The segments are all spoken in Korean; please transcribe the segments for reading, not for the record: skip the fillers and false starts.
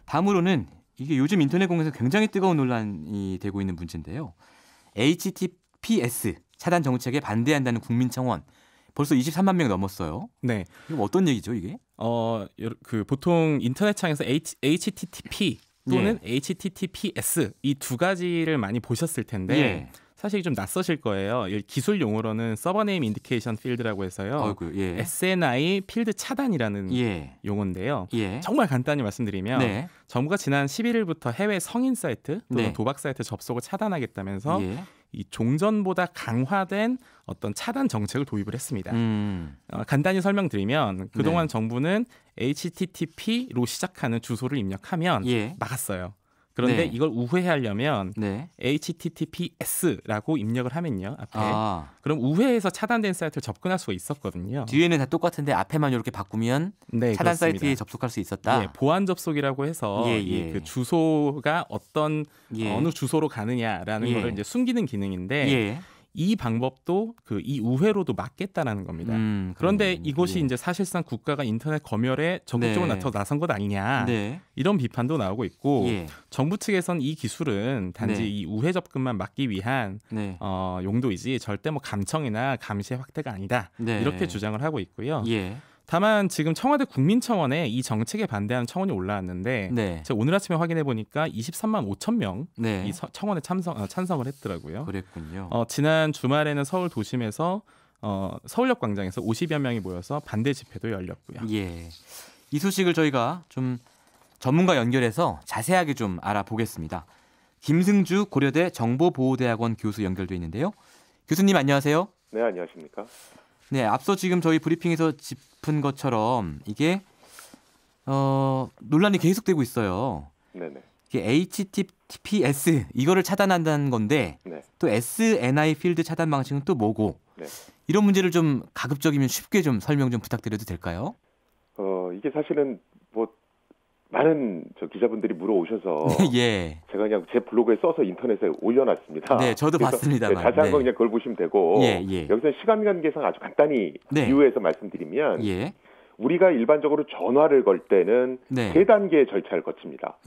다음으로는 이게 요즘 인터넷 공에서 굉장히 뜨거운 논란이 되고 있는 문제인데요. HTTPS 차단 정책에 반대한다는 국민청원. 벌써 23만 명이 넘었어요. 네. 이거 어떤 얘기죠, 이게? 보통 인터넷창에서 HTTP 또는 HTTPS 이 두 가지를 많이 보셨을 텐데 사실 좀 낯서실 거예요. 기술 용어로는 서버 네임 인디케이션 필드라고 해서요. SNI 필드 차단이라는 용어인데요. 정말 간단히 말씀드리면 정부가 지난 11일부터 해외 성인 사이트 또는 도박 사이트 접속을 차단하겠다면서 이 종전보다 강화된 어떤 차단 정책을 도입을 했습니다. 간단히 설명드리면 그동안 정부는 HTTP로 시작하는 주소를 입력하면 막았어요. 그런데 이걸 우회하려면 HTTPS라고 입력을 하면요. 앞에. 그럼 우회해서 차단된 사이트를 접근할 수가 있었거든요. 뒤에는 다 똑같은데 앞에만 이렇게 바꾸면 차단 그렇습니다. 사이트에 접속할 수 있었다. 보안 접속이라고 해서 그 주소가 어느 주소로 가느냐라는 거를 이제 숨기는 기능인데 이 방법도 이 우회로도 막겠다라는 겁니다. 그런데 이것이 이제 사실상 국가가 인터넷 검열에 적극적으로 나선 것 아니냐 이런 비판도 나오고 있고 정부 측에서는 이 기술은 단지 이 우회 접근만 막기 위한 용도이지 절대 뭐 감청이나 감시의 확대가 아니다 이렇게 주장을 하고 있고요. 다만 지금 청와대 국민청원에 이 정책에 반대하는 청원이 올라왔는데 제가 오늘 아침에 확인해 보니까 23만 5천 명 이 청원에 찬성을 했더라고요. 그랬군요. 지난 주말에는 서울 도심에서 서울역 광장에서 50여 명이 모여서 반대 집회도 열렸고요. 이 소식을 저희가 좀 전문가 연결해서 자세하게 좀 알아보겠습니다. 김승주 고려대 정보보호대학원 교수 연결돼 있는데요. 교수님 안녕하세요. 네, 안녕하십니까? 네, 앞서 지금 저희 브리핑에서 짚은 것처럼 이게 논란이 계속되고 있어요. 네네. 이게 HTTPS 이거를 차단한다는 건데 또 SNI 필드 차단 방식은 또 뭐고 이런 문제를 좀 가급적이면 쉽게 좀 설명 좀 부탁드려도 될까요? 이게 사실은 뭐 많은 기자분들이 물어오셔서 제가 그냥 제 블로그에 써서 인터넷에 올려놨습니다. 네, 저도 봤습니다만. 자세한 건 그냥 그걸 보시면 되고 여기서 시간 관계상 아주 간단히 비유해서 말씀드리면 우리가 일반적으로 전화를 걸 때는 세 단계의 절차를 거칩니다.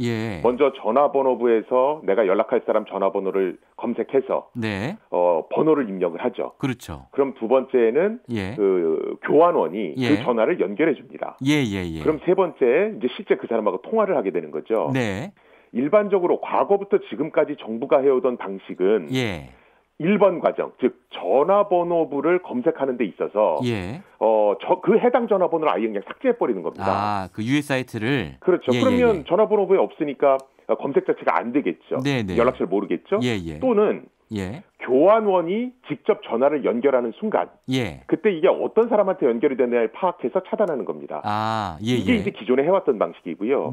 먼저 전화번호부에서 내가 연락할 사람 전화번호를 검색해서 번호를 입력을 하죠. 그렇죠. 그럼 두 번째는 그 교환원이 그 전화를 연결해 줍니다. 그럼 세 번째 이제 실제 그 사람하고 통화를 하게 되는 거죠. 일반적으로 과거부터 지금까지 정부가 해오던 방식은 1번 과정, 즉 전화번호부를 검색하는 데 있어서 그 해당 전화번호를 아예 그냥 삭제해버리는 겁니다. 그 유해 사이트를? 그렇죠. 그러면 전화번호부에 없으니까 검색 자체가 안 되겠죠. 연락처를 모르겠죠. 또는 교환원이 직접 전화를 연결하는 순간 그때 이게 어떤 사람한테 연결이 되느냐를 파악해서 차단하는 겁니다. 이게 이제 기존에 해왔던 방식이고요.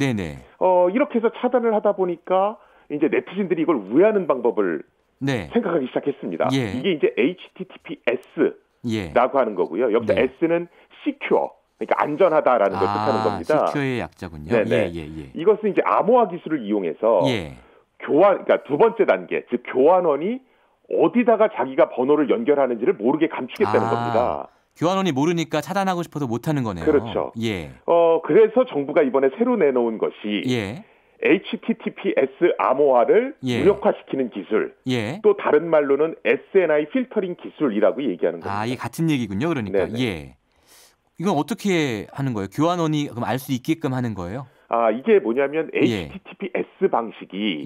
이렇게 해서 차단을 하다 보니까 이제 네티즌들이 이걸 우회하는 방법을 생각하기 시작했습니다. 이게 이제 HTTPS라고 하는 거고요. 여기서 S는 secure, 그러니까 안전하다라는 걸 뜻하는 겁니다. secure의 약자군요. 이것은 이제 암호화 기술을 이용해서 그러니까 두 번째 단계, 즉 교환원이 어디다가 자기가 번호를 연결하는지를 모르게 감추겠다는 겁니다. 교환원이 모르니까 차단하고 싶어도 못하는 거네요. 그렇죠. 그래서 정부가 이번에 새로 내놓은 것이 HTTPS 암호화를 무력화시키는 기술, 또 다른 말로는 SNI 필터링 기술이라고 얘기하는 겁니다. 이게 같은 얘기군요. 그러니까 이건 어떻게 하는 거예요? 교환원이 그럼 알 수 있게끔 하는 거예요? 이게 뭐냐면 HTTPS 방식이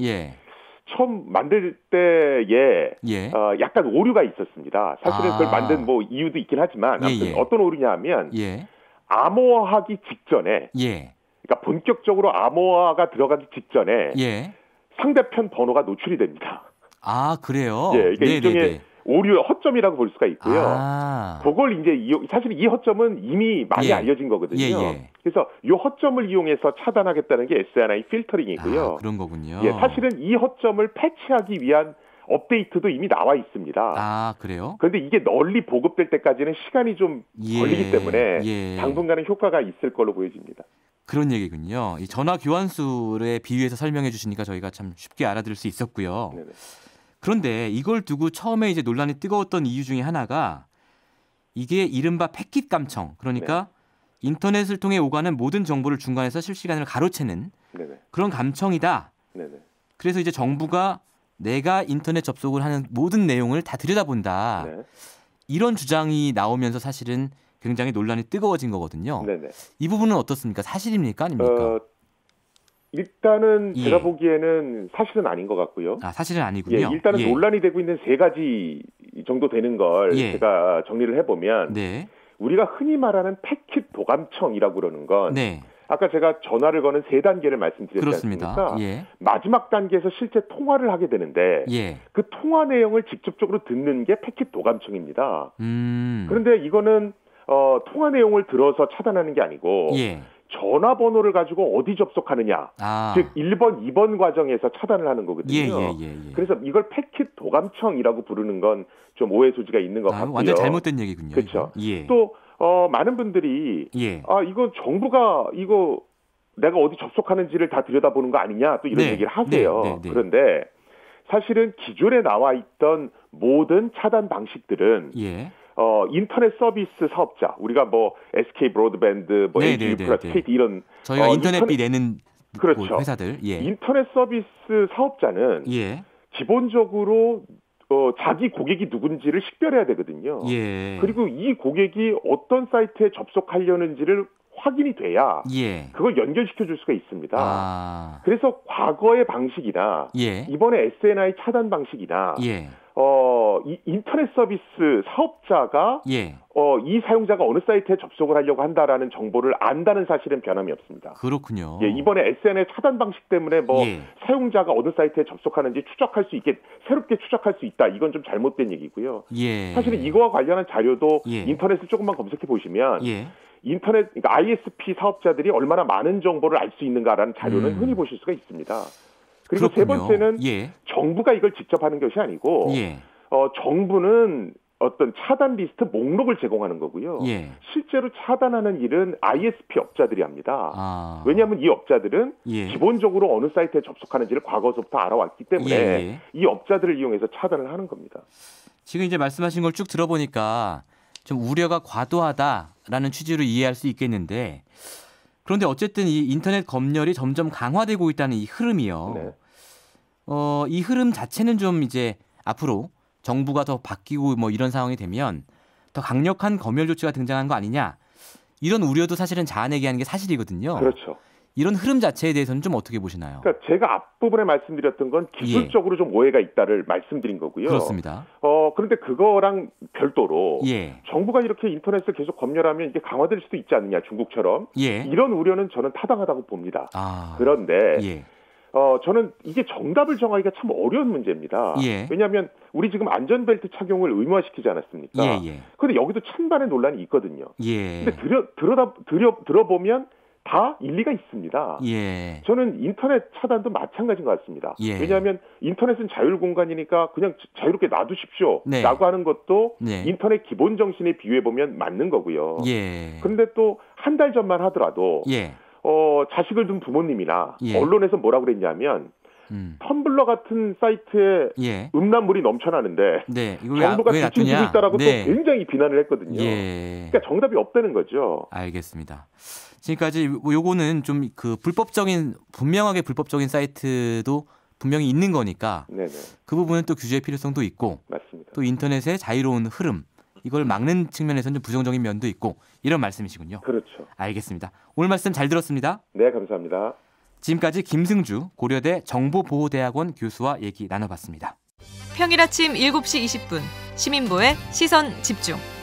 처음 만들 때에 약간 오류가 있었습니다. 사실은 그걸 만든 뭐 이유도 있긴 하지만 아무튼 어떤 오류냐 하면 암호화하기 직전에 그러니까 본격적으로 암호화가 들어가기 직전에 상대편 번호가 노출이 됩니다. 그래요? 이게 일종의 오류 허점이라고 볼 수가 있고요. 그걸 이제 사실 이 허점은 이미 많이 알려진 거거든요. 그래서 이 허점을 이용해서 차단하겠다는 게 SNI 필터링이고요. 그런 거군요. 사실은 이 허점을 패치하기 위한 업데이트도 이미 나와 있습니다. 그래요? 그런데 이게 널리 보급될 때까지는 시간이 좀 걸리기 때문에 당분간은 효과가 있을 걸로 보여집니다. 그런 얘기군요. 이 전화 교환수에 비유해서 설명해 주시니까 저희가 참 쉽게 알아들을 수 있었고요. 그런데 이걸 두고 처음에 이제 논란이 뜨거웠던 이유 중에 하나가 이게 이른바 패킷 감청, 그러니까 인터넷을 통해 오가는 모든 정보를 중간에서 실시간으로 가로채는 그런 감청이다. 네네. 그래서 이제 정부가 내가 인터넷 접속을 하는 모든 내용을 다 들여다본다. 네. 이런 주장이 나오면서 사실은 굉장히 논란이 뜨거워진 거거든요. 네네. 이 부분은 어떻습니까? 사실입니까? 아닙니까? 일단은 제가 보기에는 사실은 아닌 것 같고요. 아, 사실은 아니군요. 일단은 논란이 되고 있는 3가지 정도 되는 걸 제가 정리를 해보면 우리가 흔히 말하는 패킷 도감청이라고 그러는 건 아까 제가 전화를 거는 3단계를 말씀드렸지 않습니까? 마지막 단계에서 실제 통화를 하게 되는데 그 통화 내용을 직접적으로 듣는 게 패킷 도감청입니다. 그런데 이거는 통화 내용을 들어서 차단하는 게 아니고 전화번호를 가지고 어디 접속하느냐, 즉 1번, 2번 과정에서 차단을 하는 거거든요. 그래서 이걸 패킷 도감청이라고 부르는 건 좀 오해 소지가 있는 것 같고요. 완전 잘못된 얘기군요. 그렇죠. 또 많은 분들이 이거 정부가 이거 내가 어디 접속하는지를 다 들여다보는 거 아니냐 또 이런 얘기를 하세요. 그런데 사실은 기존에 나와 있던 모든 차단 방식들은 인터넷 서비스 사업자, 우리가 뭐 SK 브로드밴드, 뭐 LG 플러스, KT 이런 저희가 인터넷비 내는 회사들, 인터넷 서비스 사업자는 기본적으로 자기 고객이 누군지를 식별해야 되거든요. 그리고 이 고객이 어떤 사이트에 접속하려는지를 확인이 돼야 그걸 연결시켜 줄 수가 있습니다. 그래서 과거의 방식이나 이번에 SNI 차단 방식이나 이 인터넷 서비스 사업자가 이 사용자가 어느 사이트에 접속을 하려고 한다라는 정보를 안다는 사실은 변함이 없습니다. 그렇군요. 이번에 SNI 차단 방식 때문에 사용자가 어느 사이트에 접속하는지 추적할 수 있게 새롭게 추적할 수 있다. 이건 좀 잘못된 얘기고요. 사실은 이거와 관련한 자료도 인터넷을 조금만 검색해 보시면 인터넷, 그러니까 ISP 사업자들이 얼마나 많은 정보를 알 수 있는가라는 자료는 흔히 보실 수가 있습니다. 그리고 그렇군요. 세 번째는 정부가 이걸 직접 하는 것이 아니고 정부는 어떤 차단 리스트 목록을 제공하는 거고요. 실제로 차단하는 일은 ISP 업자들이 합니다. 왜냐하면 이 업자들은 기본적으로 어느 사이트에 접속하는지를 과거서부터 알아왔기 때문에 이 업자들을 이용해서 차단을 하는 겁니다. 지금 이제 말씀하신 걸 쭉 들어보니까 좀 우려가 과도하다라는 취지로 이해할 수 있겠는데, 그런데 어쨌든 이 인터넷 검열이 점점 강화되고 있다는 이 흐름이요. 이 흐름 자체는 좀 이제 앞으로 정부가 더 바뀌고 뭐 이런 상황이 되면 더 강력한 검열 조치가 등장한 거 아니냐, 이런 우려도 사실은 자아내게 하는 게 사실이거든요. 그렇죠. 이런 흐름 자체에 대해서는 좀 어떻게 보시나요? 그러니까 제가 앞부분에 말씀드렸던 건 기술적으로 좀 오해가 있다를 말씀드린 거고요. 그렇습니다. 그런데 그거랑 별도로 정부가 이렇게 인터넷을 계속 검열하면 이게 강화될 수도 있지 않느냐, 중국처럼. 이런 우려는 저는 타당하다고 봅니다. 그런데 저는 이게 정답을 정하기가 참 어려운 문제입니다. 왜냐하면 우리 지금 안전벨트 착용을 의무화시키지 않았습니까? 그런데 여기도 찬반의 논란이 있거든요. 근데 들어보면 다 일리가 있습니다. 저는 인터넷 차단도 마찬가지인 것 같습니다. 왜냐하면 인터넷은 자율 공간이니까 그냥 자유롭게 놔두십시오 라고 하는 것도 인터넷 기본 정신에 비유해보면 맞는 거고요. 그런데 또 한 달 전만 하더라도 자식을 둔 부모님이나 언론에서 뭐라고 그랬냐면 텀블러 같은 사이트에 음란물이 넘쳐나는데 정부가 지켜주고 있다라고 또 굉장히 비난을 했거든요. 그러니까 정답이 없다는 거죠. 알겠습니다. 지금까지 요거는 좀 그 분명하게 불법적인 사이트도 분명히 있는 거니까 그 부분은 또 규제의 필요성도 있고, 맞습니다. 또 인터넷의 자유로운 흐름, 이걸 막는 측면에서는 좀 부정적인 면도 있고, 이런 말씀이시군요. 그렇죠. 알겠습니다. 오늘 말씀 잘 들었습니다. 네, 감사합니다. 지금까지 김승주 고려대 정보보호대학원 교수와 얘기 나눠봤습니다. 평일 아침 7시 20분 시민보의 시선집중.